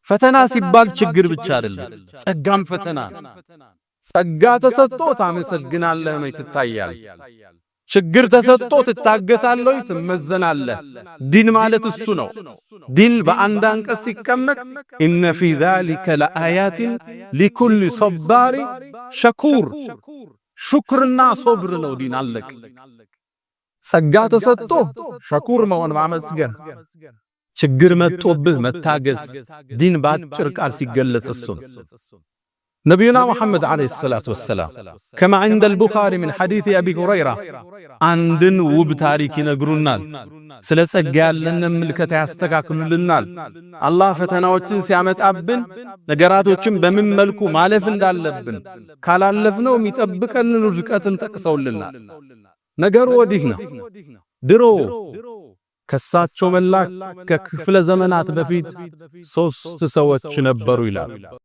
ፈተና ሲባል ችግር ብቻ አይደለም፣ ጸጋም ፈተና። ጸጋ ተሰጥቶ ታመሰግናለህ ነው ትታያል። ችግር ተሰጥቶ ትታገሳለህ ትመዘናለህ። ዲን ማለት እሱ ነው። ዲን በአንድ አንቀጽ ሲቀመጥ ኢነ ፊ ዛሊከ ለአያቲን ሊኩሊ ሶባሪ ሸኩር፣ ሹክርና ሶብር ነው ዲን። አለቅ ጸጋ ተሰጥቶ ሸኩር መሆን ማመስገን፣ ችግር መጥቶብህ መታገስ። ዲን ባጭር ቃል ሲገለጽ እሱ ነው። ነቢዩና ሙሐመድ ዓለይሂ ሰላቱ ወሰላም ከማ ዐንደ አልቡኻሪ ምን ሐዲስ አቢ ሁረይራ አንድን ውብ ታሪክ ይነግሩናል። ስለ ጸጋ ያለን ምልከታ ያስተካክሉልናል። አላህ ፈተናዎችን ሲያመጣብን ነገራቶችን በምን መልኩ ማለፍ እንዳለብን ካላለፍነው የሚጠብቀንን ውድቀትን ጠቅሰውልናል። ነገሩ ወዲህ ነው። ድሮ ከሳቸው መላክ ከክፍለ ዘመናት በፊት 3 ሰዎች ነበሩ ይላል።